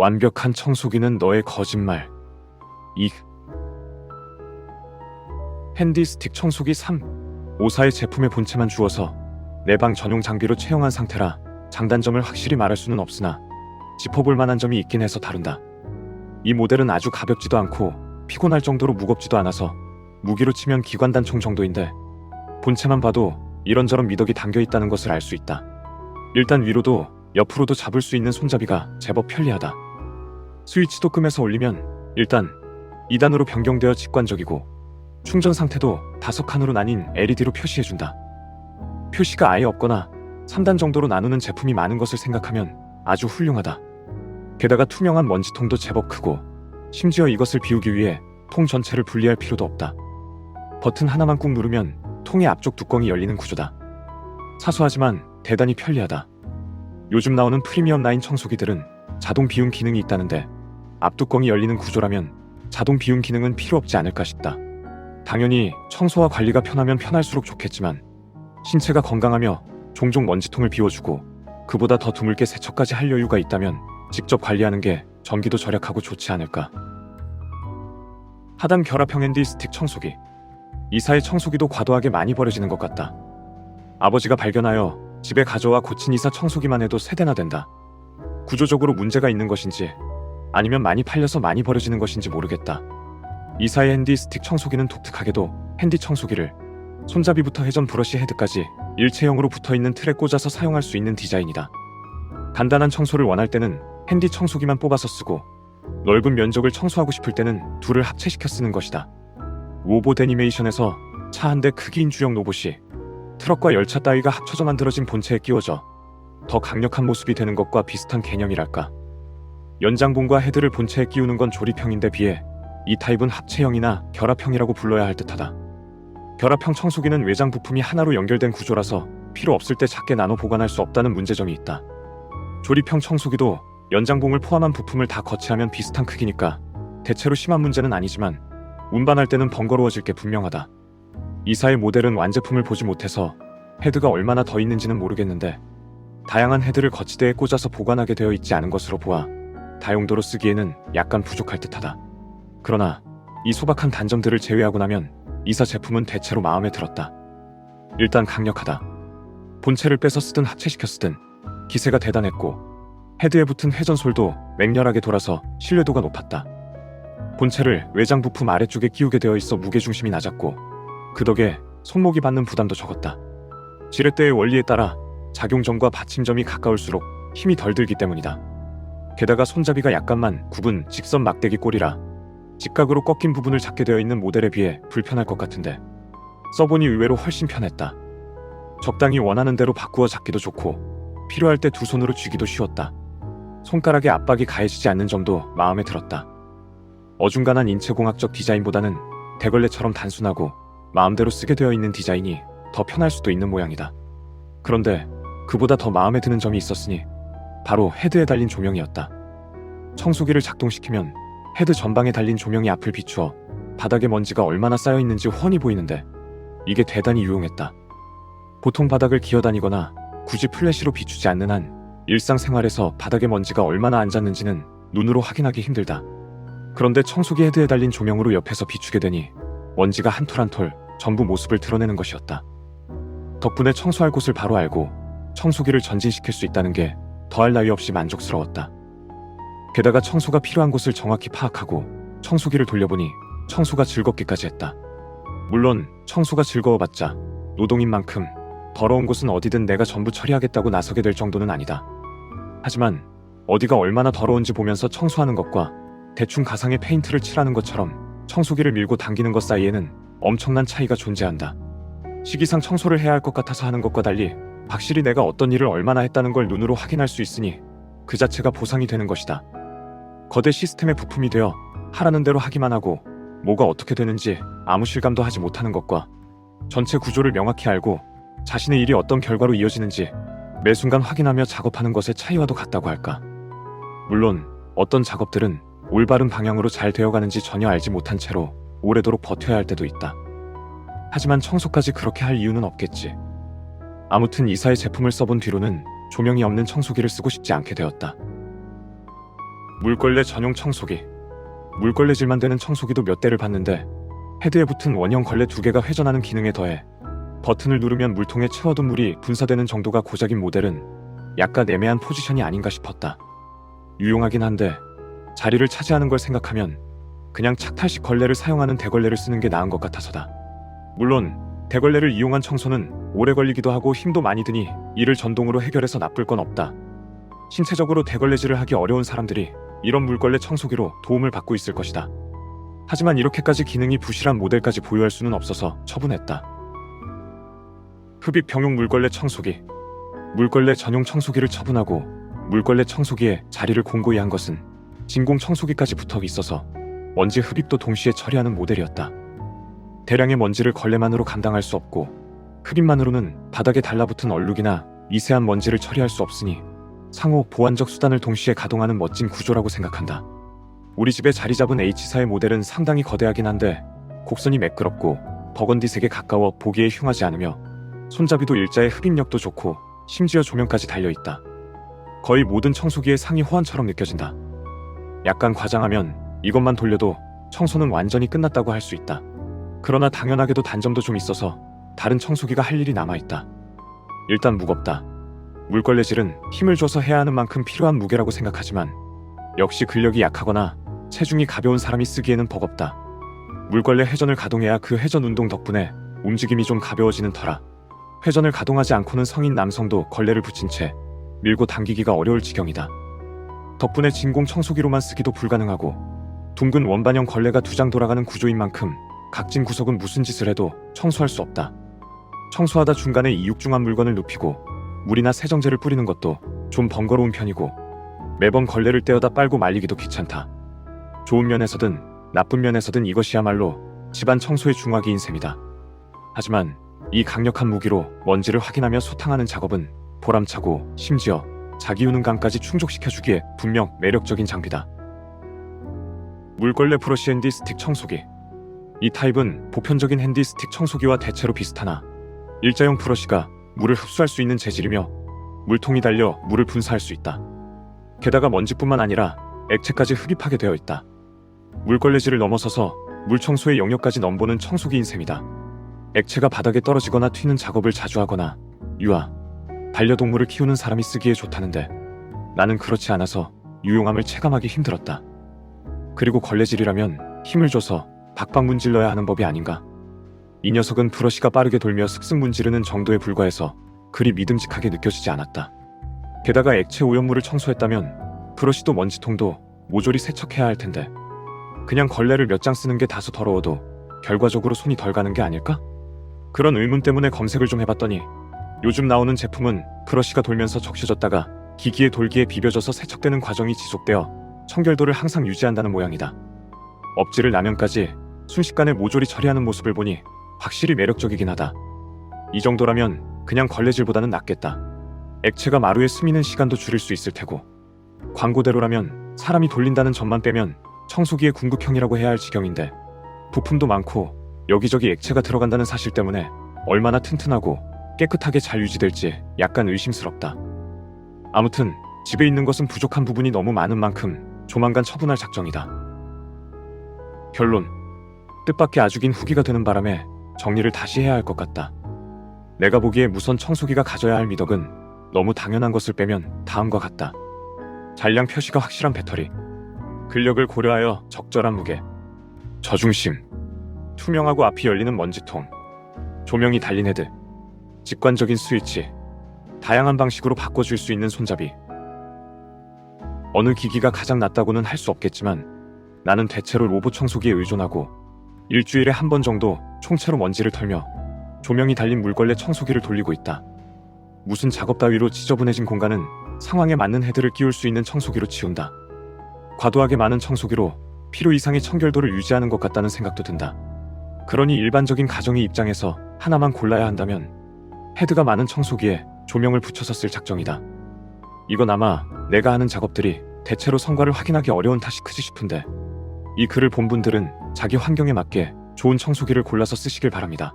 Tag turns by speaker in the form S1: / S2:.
S1: 완벽한 청소기는 너의 거짓말. 이 핸디 스틱 청소기 3. 5사의 제품의 본체만 주어서 내 방 전용 장비로 채용한 상태라 장단점을 확실히 말할 수는 없으나 짚어볼 만한 점이 있긴 해서 다룬다. 이 모델은 아주 가볍지도 않고 피곤할 정도로 무겁지도 않아서 무기로 치면 기관단총 정도인데 본체만 봐도 이런저런 미덕이 담겨있다는 것을 알 수 있다. 일단 위로도 옆으로도 잡을 수 있는 손잡이가 제법 편리하다. 스위치도 끔해서 올리면 일단 2단으로 변경되어 직관적이고 충전 상태도 5칸으로 나뉜 LED로 표시해준다. 표시가 아예 없거나 3단 정도로 나누는 제품이 많은 것을 생각하면 아주 훌륭하다. 게다가 투명한 먼지통도 제법 크고 심지어 이것을 비우기 위해 통 전체를 분리할 필요도 없다. 버튼 하나만 꾹 누르면 통의 앞쪽 뚜껑이 열리는 구조다. 사소하지만 대단히 편리하다. 요즘 나오는 프리미엄 라인 청소기들은 자동 비움 기능이 있다는데 앞뚜껑이 열리는 구조라면 자동 비움 기능은 필요 없지 않을까 싶다. 당연히 청소와 관리가 편하면 편할수록 좋겠지만 신체가 건강하며 종종 먼지통을 비워주고 그보다 더 드물게 세척까지 할 여유가 있다면 직접 관리하는 게 전기도 절약하고 좋지 않을까. 하단 결합형 핸디 스틱 청소기. 이사의 청소기도 과도하게 많이 버려지는 것 같다. 아버지가 발견하여 집에 가져와 고친 이사 청소기만 해도 3대나 된다. 구조적으로 문제가 있는 것인지 아니면 많이 팔려서 많이 버려지는 것인지 모르겠다. 이사의 핸디 스틱 청소기는 독특하게도 핸디 청소기를 손잡이부터 회전 브러쉬 헤드까지 일체형으로 붙어있는 틀에 꽂아서 사용할 수 있는 디자인이다. 간단한 청소를 원할 때는 핸디 청소기만 뽑아서 쓰고 넓은 면적을 청소하고 싶을 때는 둘을 합체시켜 쓰는 것이다. 로봇 애니메이션에서 차 한 대 크기인 주형 로봇이 트럭과 열차 따위가 합쳐져 만들어진 본체에 끼워져 더 강력한 모습이 되는 것과 비슷한 개념이랄까. 연장봉과 헤드를 본체에 끼우는 건 조립형인데 비해 이 타입은 합체형이나 결합형이라고 불러야 할 듯하다. 결합형 청소기는 외장 부품이 하나로 연결된 구조라서 필요 없을 때 작게 나눠 보관할 수 없다는 문제점이 있다. 조립형 청소기도 연장봉을 포함한 부품을 다 거치하면 비슷한 크기니까 대체로 심한 문제는 아니지만 운반할 때는 번거로워질 게 분명하다. 이사의 모델은 완제품을 보지 못해서 헤드가 얼마나 더 있는지는 모르겠는데 다양한 헤드를 거치대에 꽂아서 보관하게 되어 있지 않은 것으로 보아 다용도로 쓰기에는 약간 부족할 듯하다. 그러나 이 소박한 단점들을 제외하고 나면 이사 제품은 대체로 마음에 들었다. 일단 강력하다. 본체를 빼서 쓰든 합체시켜 쓰든 기세가 대단했고 헤드에 붙은 회전솔도 맹렬하게 돌아서 신뢰도가 높았다. 본체를 외장 부품 아래쪽에 끼우게 되어 있어 무게중심이 낮았고 그 덕에 손목이 받는 부담도 적었다. 지렛대의 원리에 따라 작용점과 받침점이 가까울수록 힘이 덜 들기 때문이다. 게다가 손잡이가 약간만 굽은 직선 막대기 꼴이라 직각으로 꺾인 부분을 잡게 되어 있는 모델에 비해 불편할 것 같은데 써보니 의외로 훨씬 편했다. 적당히 원하는 대로 바꾸어 잡기도 좋고 필요할 때 두 손으로 쥐기도 쉬웠다. 손가락에 압박이 가해지지 않는 점도 마음에 들었다. 어중간한 인체공학적 디자인보다는 대걸레처럼 단순하고 마음대로 쓰게 되어 있는 디자인이 더 편할 수도 있는 모양이다. 그런데 그보다 더 마음에 드는 점이 있었으니 바로 헤드에 달린 조명이었다. 청소기를 작동시키면 헤드 전방에 달린 조명이 앞을 비추어 바닥에 먼지가 얼마나 쌓여있는지 훤히 보이는데 이게 대단히 유용했다. 보통 바닥을 기어다니거나 굳이 플래시로 비추지 않는 한 일상생활에서 바닥에 먼지가 얼마나 앉았는지는 눈으로 확인하기 힘들다. 그런데 청소기 헤드에 달린 조명으로 옆에서 비추게 되니 먼지가 한 톨 한 톨 전부 모습을 드러내는 것이었다. 덕분에 청소할 곳을 바로 알고 청소기를 전진시킬 수 있다는 게 더할 나위 없이 만족스러웠다. 게다가 청소가 필요한 곳을 정확히 파악하고 청소기를 돌려보니 청소가 즐겁기까지 했다. 물론 청소가 즐거워봤자 노동인 만큼 더러운 곳은 어디든 내가 전부 처리하겠다고 나서게 될 정도는 아니다. 하지만 어디가 얼마나 더러운지 보면서 청소하는 것과 대충 가상의 페인트를 칠하는 것처럼 청소기를 밀고 당기는 것 사이에는 엄청난 차이가 존재한다. 시기상 청소를 해야 할 것 같아서 하는 것과 달리 확실히 내가 어떤 일을 얼마나 했다는 걸 눈으로 확인할 수 있으니 그 자체가 보상이 되는 것이다. 거대 시스템의 부품이 되어 하라는 대로 하기만 하고 뭐가 어떻게 되는지 아무 실감도 하지 못하는 것과 전체 구조를 명확히 알고 자신의 일이 어떤 결과로 이어지는지 매 순간 확인하며 작업하는 것의 차이와도 같다고 할까. 물론 어떤 작업들은 올바른 방향으로 잘 되어가는지 전혀 알지 못한 채로 오래도록 버텨야 할 때도 있다. 하지만 청소까지 그렇게 할 이유는 없겠지. 아무튼 이사의 제품을 써본 뒤로는 조명이 없는 청소기를 쓰고 싶지 않게 되었다. 물걸레 전용 청소기. 물걸레질만 되는 청소기도 몇 대를 봤는데 헤드에 붙은 원형 걸레 2개가 회전하는 기능에 더해 버튼을 누르면 물통에 채워둔 물이 분사되는 정도가 고작인 모델은 약간 애매한 포지션이 아닌가 싶었다. 유용하긴 한데 자리를 차지하는 걸 생각하면 그냥 착탈식 걸레를 사용하는 대걸레를 쓰는 게 나은 것 같아서다. 물론 대걸레를 이용한 청소는 오래 걸리기도 하고 힘도 많이 드니 이를 전동으로 해결해서 나쁠 건 없다. 신체적으로 대걸레질을 하기 어려운 사람들이 이런 물걸레 청소기로 도움을 받고 있을 것이다. 하지만 이렇게까지 기능이 부실한 모델까지 보유할 수는 없어서 처분했다. 흡입 병용 물걸레 청소기. 물걸레 전용 청소기를 처분하고 물걸레 청소기에 자리를 공고히 한 것은 진공 청소기까지 붙어 있어서 먼지 흡입도 동시에 처리하는 모델이었다. 대량의 먼지를 걸레만으로 감당할 수 없고 흡입만으로는 바닥에 달라붙은 얼룩이나 미세한 먼지를 처리할 수 없으니 상호 보완적 수단을 동시에 가동하는 멋진 구조라고 생각한다. 우리 집에 자리 잡은 H사의 모델은 상당히 거대하긴 한데 곡선이 매끄럽고 버건디색에 가까워 보기에 흉하지 않으며 손잡이도 일자에 흡입력도 좋고 심지어 조명까지 달려있다. 거의 모든 청소기의 상위 호환처럼 느껴진다. 약간 과장하면 이것만 돌려도 청소는 완전히 끝났다고 할 수 있다. 그러나 당연하게도 단점도 좀 있어서 다른 청소기가 할 일이 남아있다. 일단 무겁다. 물걸레질은 힘을 줘서 해야 하는 만큼 필요한 무게라고 생각하지만 역시 근력이 약하거나 체중이 가벼운 사람이 쓰기에는 버겁다. 물걸레 회전을 가동해야 그 회전 운동 덕분에 움직임이 좀 가벼워지는 터라 회전을 가동하지 않고는 성인 남성도 걸레를 붙인 채 밀고 당기기가 어려울 지경이다. 덕분에 진공 청소기로만 쓰기도 불가능하고 둥근 원반형 걸레가 2장 돌아가는 구조인 만큼 각진 구석은 무슨 짓을 해도 청소할 수 없다. 청소하다 중간에 이육중한 물건을 눕히고 물이나 세정제를 뿌리는 것도 좀 번거로운 편이고 매번 걸레를 떼어다 빨고 말리기도 귀찮다. 좋은 면에서든 나쁜 면에서든 이것이야말로 집안 청소의 중화기인 셈이다. 하지만 이 강력한 무기로 먼지를 확인하며 소탕하는 작업은 보람차고 심지어 자기유능감까지 충족시켜주기에 분명 매력적인 장비다. 물걸레 브러쉬 핸디 스틱 청소기. 이 타입은 보편적인 핸디 스틱 청소기와 대체로 비슷하나 일자형 브러쉬가 물을 흡수할 수 있는 재질이며 물통이 달려 물을 분사할 수 있다. 게다가 먼지뿐만 아니라 액체까지 흡입하게 되어 있다. 물걸레질을 넘어서서 물청소의 영역까지 넘보는 청소기인 셈이다. 액체가 바닥에 떨어지거나 튀는 작업을 자주 하거나 유아, 반려동물을 키우는 사람이 쓰기에 좋다는데 나는 그렇지 않아서 유용함을 체감하기 힘들었다. 그리고 걸레질이라면 힘을 줘서 박박 문질러야 하는 법이 아닌가? 이 녀석은 브러쉬가 빠르게 돌며 슥슥 문지르는 정도에 불과해서 그리 믿음직하게 느껴지지 않았다. 게다가 액체 오염물을 청소했다면 브러쉬도 먼지통도 모조리 세척해야 할 텐데 그냥 걸레를 몇 장 쓰는 게 다소 더러워도 결과적으로 손이 덜 가는 게 아닐까? 그런 의문 때문에 검색을 좀 해봤더니 요즘 나오는 제품은 브러쉬가 돌면서 적셔졌다가 기기에 돌기에 비벼져서 세척되는 과정이 지속되어 청결도를 항상 유지한다는 모양이다. 엎질을 나면까지 순식간에 모조리 처리하는 모습을 보니 확실히 매력적이긴 하다. 이 정도라면 그냥 걸레질보다는 낫겠다. 액체가 마루에 스미는 시간도 줄일 수 있을 테고 광고대로라면 사람이 돌린다는 점만 빼면 청소기의 궁극형이라고 해야 할 지경인데 부품도 많고 여기저기 액체가 들어간다는 사실 때문에 얼마나 튼튼하고 깨끗하게 잘 유지될지 약간 의심스럽다. 아무튼 집에 있는 것은 부족한 부분이 너무 많은 만큼 조만간 처분할 작정이다. 결론. 뜻밖의 아주 긴 후기가 되는 바람에 정리를 다시 해야 할 것 같다. 내가 보기에 무선 청소기가 가져야 할 미덕은 너무 당연한 것을 빼면 다음과 같다. 잔량 표시가 확실한 배터리, 근력을 고려하여 적절한 무게, 저중심, 투명하고 앞이 열리는 먼지통, 조명이 달린 헤드, 직관적인 스위치, 다양한 방식으로 바꿔줄 수 있는 손잡이. 어느 기기가 가장 낫다고는 할 수 없겠지만 나는 대체로 로봇 청소기에 의존하고 일주일에 한 번 정도 총체로 먼지를 털며 조명이 달린 물걸레 청소기를 돌리고 있다. 무슨 작업 따위로 지저분해진 공간은 상황에 맞는 헤드를 끼울 수 있는 청소기로 치운다. 과도하게 많은 청소기로 필요 이상의 청결도를 유지하는 것 같다는 생각도 든다. 그러니 일반적인 가정의 입장에서 하나만 골라야 한다면 헤드가 많은 청소기에 조명을 붙여서 쓸 작정이다. 이건 아마 내가 하는 작업들이 대체로 성과를 확인하기 어려운 탓이 크지 싶은데 이 글을 본 분들은 자기 환경에 맞게 좋은 청소기를 골라서 쓰시길 바랍니다.